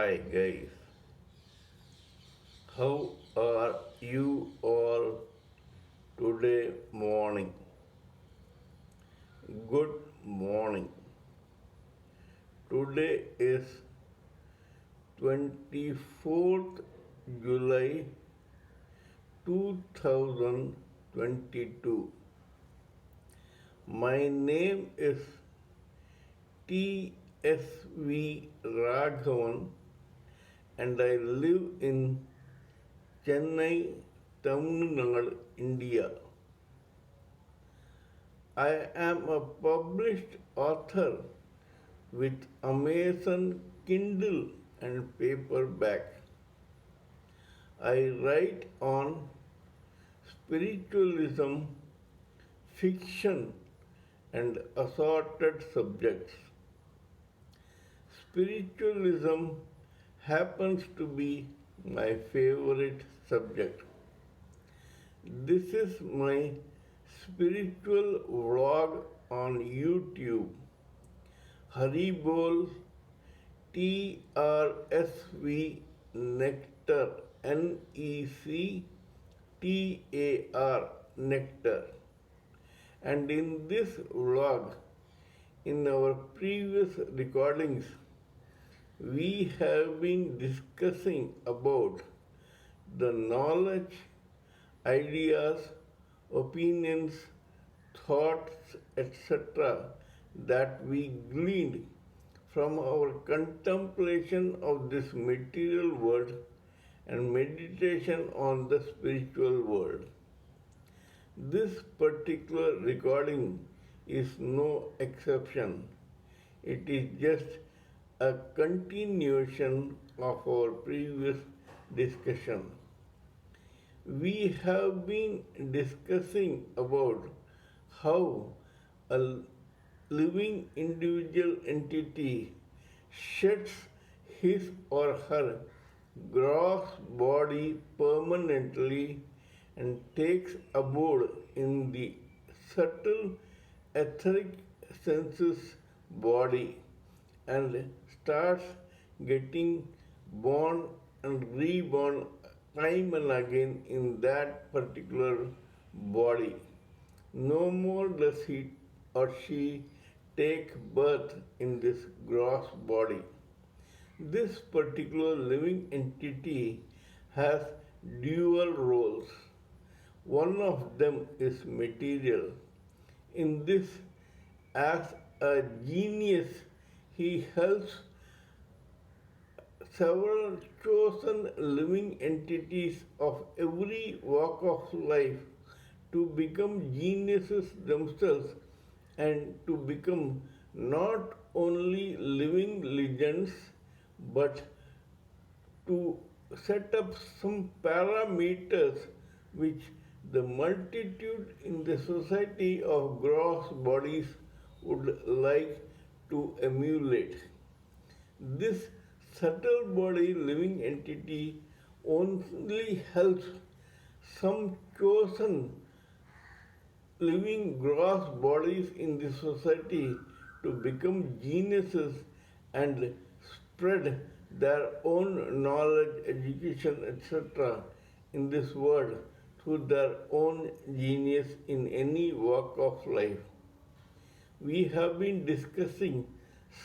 Hi guys, how are you all today morning? Good morning. Today is 24th July 2022. My name is TSV Raghavan and I live in Chennai, Tamil Nadu, India. I am a published author with Amazon Kindle and paperback. I write on spiritualism, fiction, and assorted subjects. Spiritualism happens to be my favorite subject. This is my spiritual vlog on YouTube. Haribol trsvnectar nectar nectar. And in this vlog, in our previous recordings, we have been discussing about the knowledge, ideas, opinions, thoughts, etc., that we gleaned from our contemplation of this material world and meditation on the spiritual world. This particular recording is no exception. It is just a continuation of our previous discussion. We have been discussing about how a living individual entity sheds his or her gross body permanently and takes abode in the subtle etheric senses body and starts getting born and reborn time and again in that particular body. No more does he or she take birth in this gross body. This particular living entity has dual roles. One of them is material. In this, as a genius, he helps several chosen living entities of every walk of life to become geniuses themselves and to become not only living legends but to set up some parameters which the multitude in the society of gross bodies would like to emulate. This subtle body living entity only helps some chosen living gross bodies in the society to become geniuses and spread their own knowledge, education, etc. in this world through their own genius in any walk of life. We have been discussing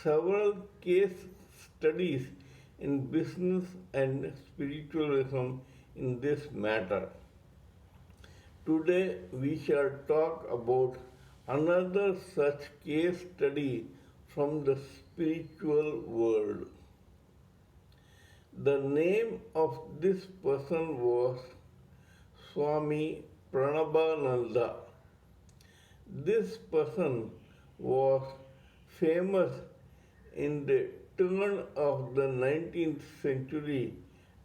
several case studies in business and spiritualism in this matter. Today we shall talk about another such case study from the spiritual world. The name of this person was Swami Pranabhananda. This person was famous in the turn of the 19th century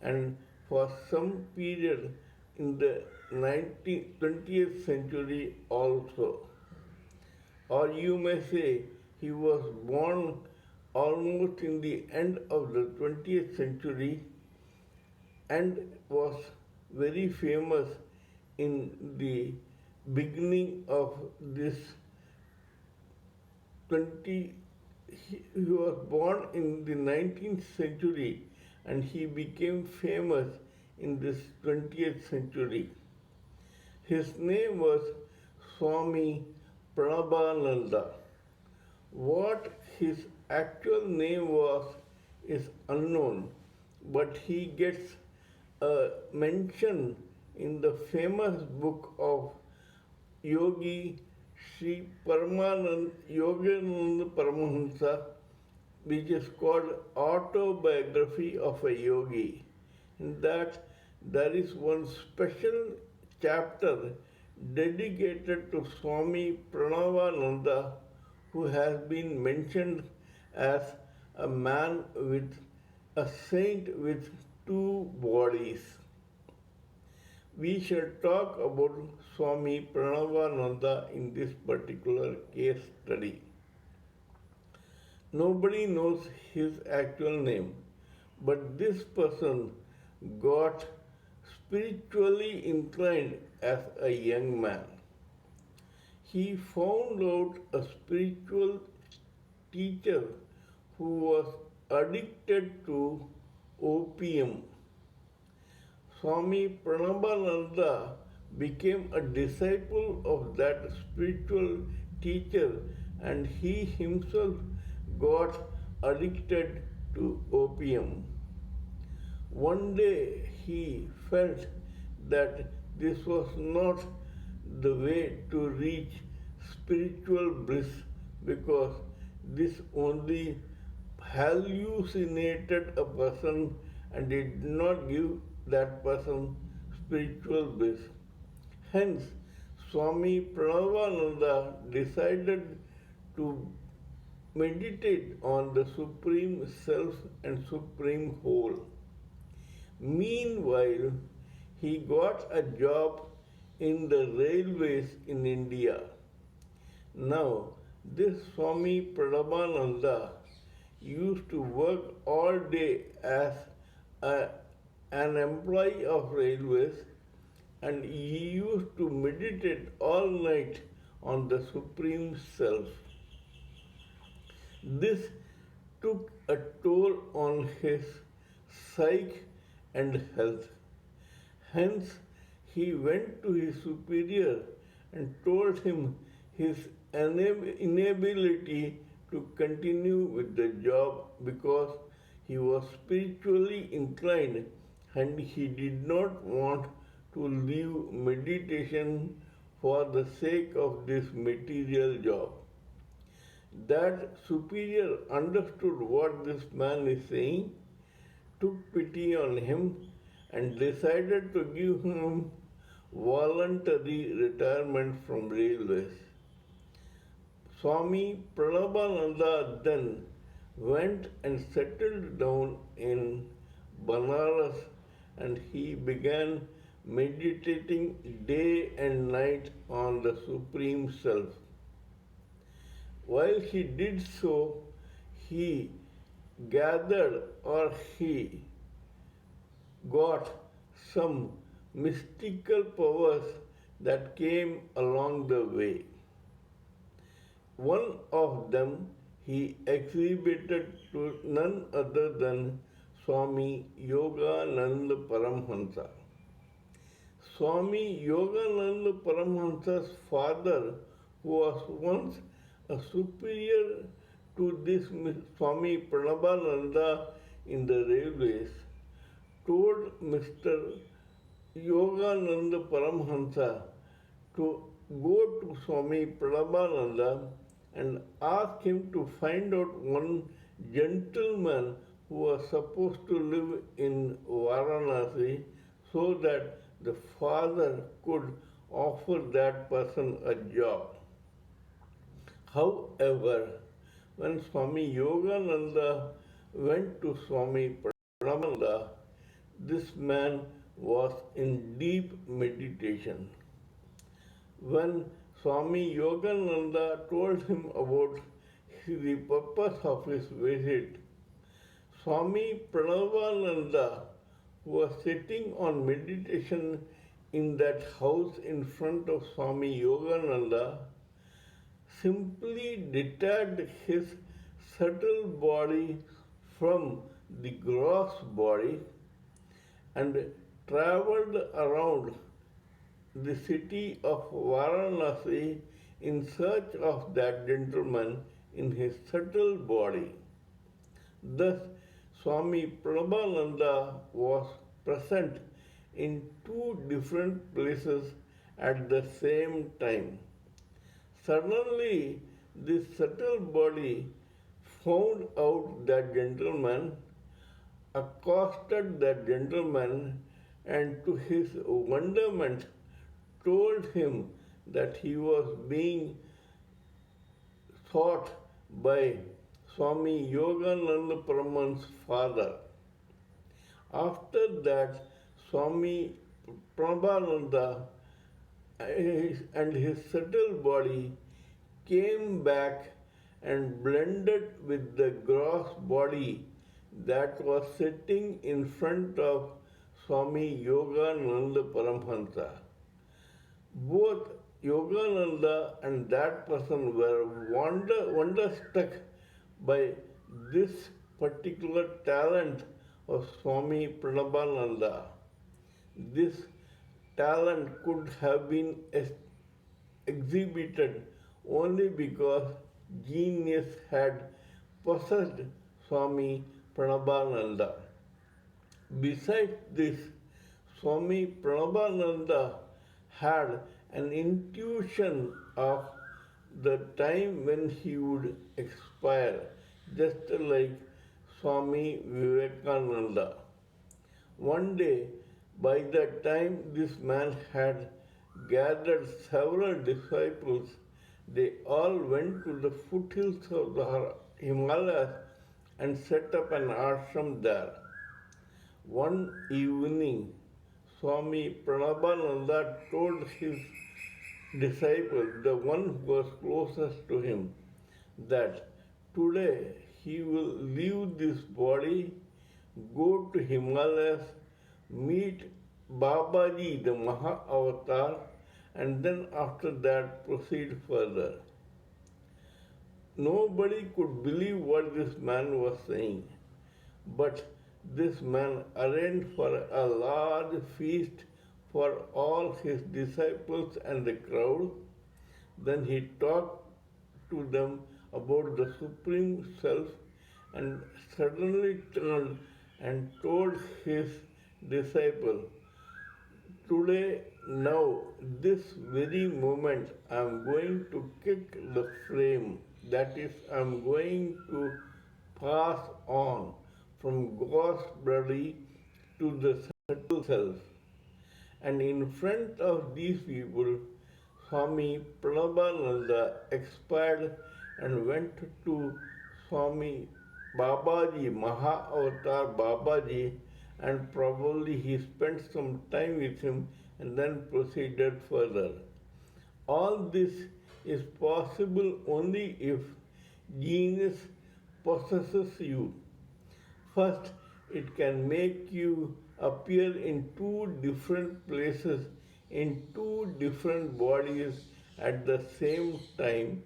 and for some period in the 20th century also. Or you may say he was born almost in the end of the 20th century and was very famous in the beginning of this 20 he was born in the 19th century and he became famous in this 20th century. His name was Swami Pranabhananda. What his actual name was is unknown, but he gets a mention in the famous book of Yogi Sri Yogananda Paramahansa, which is called Autobiography of a Yogi. In that, there is one special chapter dedicated to Swami Pranabhananda, who has been mentioned as a man with a saint with two bodies. We shall talk about Swami Pranabhananda in this particular case study. Nobody knows his actual name, but this person got spiritually inclined as a young man. He found out a spiritual teacher who was addicted to opium. Swami Pranabhananda became a disciple of that spiritual teacher, and he himself got addicted to opium. One day he felt that this was not the way to reach spiritual bliss, because this only hallucinated a person and did not give that person spiritual bliss. Hence, Swami Pranabhananda decided to meditate on the Supreme Self and Supreme Whole. Meanwhile, he got a job in the railways in India. Now, this Swami Pranabhananda used to work all day as an employee of railways, and he used to meditate all night on the Supreme Self. This took a toll on his psyche and health. Hence, he went to his superior and told him his inability to continue with the job because he was spiritually inclined and he did not want to leave meditation for the sake of this material job. That superior understood what this man is saying, took pity on him, and decided to give him voluntary retirement from railways. Swami Pranabhananda then went and settled down in Banaras, and he began meditating day and night on the Supreme Self. While he did so, he gathered or he got some mystical powers that came along the way. One of them he exhibited to none other than Swami Yogananda Paramahansa. Swami Yogananda Paramahansa's father, who was once a superior to this Swami Pranabhananda in the railways, told Mr. Yogananda Paramahansa to go to Swami Pranabhananda and ask him to find out one gentleman who was supposed to live in Varanasi, so that the father could offer that person a job. However, when Swami Yogananda went to Swami Pranabhananda, this man was in deep meditation. When Swami Yogananda told him about the purpose of his visit, Swami Pranabhananda, who was sitting on meditation in that house in front of Swami Yogananda, simply detached his subtle body from the gross body and traveled around the city of Varanasi in search of that gentleman in his subtle body. Thus, Swami Pranabhananda was present in two different places at the same time. Suddenly, this subtle body found out that gentleman, accosted that gentleman, and to his wonderment told him that he was being sought by Swami Yogananda Brahman's father. After that, Swami Prabhananda and his subtle body came back and blended with the gross body that was sitting in front of Swami Yogananda Paramahansa. Both Yogananda and that person were wonderstruck by this particular talent of Swami Pranabhananda. This talent could have been exhibited only because genius had possessed Swami Pranabhananda. Besides this, Swami Pranabhananda had an intuition of the time when he would expire, just like Swami Vivekananda. One day, by the time this man had gathered several disciples, they all went to the foothills of the Himalayas and set up an ashram there. One evening, Swami Pranabhananda told his disciple, the one who was closest to him, that today he will leave this body, go to Himalayas, meet Babaji, the Maha Avatar, and then after that proceed further. Nobody could believe what this man was saying, but this man arranged for a large feast for all his disciples and the crowd. Then he talked to them about the Supreme Self and suddenly turned and told his disciple, today, now, this very moment, I am going to kick the frame. That is, I am going to pass on from God's body to the subtle self. And in front of these people, Swami Pranabhananda expired and went to Swami Babaji, Maha Avatar Babaji, and probably he spent some time with him and then proceeded further. All this is possible only if genius possesses you. First, it can make you appear in two different places, in two different bodies at the same time,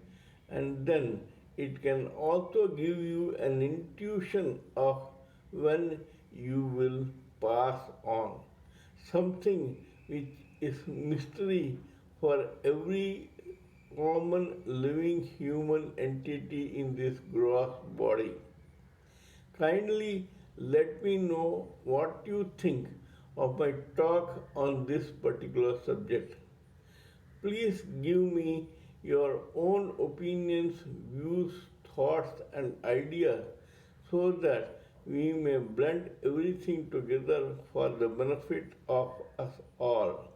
and then it can also give you an intuition of when you will pass on. Something which is mystery for every common living human entity in this gross body. Kindly let me know what you think of my talk on this particular subject. Please give me your own opinions, views, thoughts, and ideas so that we may blend everything together for the benefit of us all.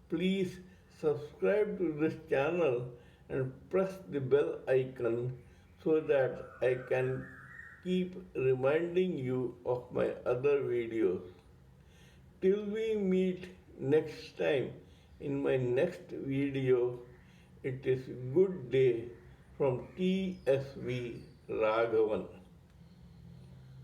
Please subscribe to this channel and press the bell icon so that I can keep reminding you of my other videos. Till we meet next time in my next video, it is good day from TSV Raghavan.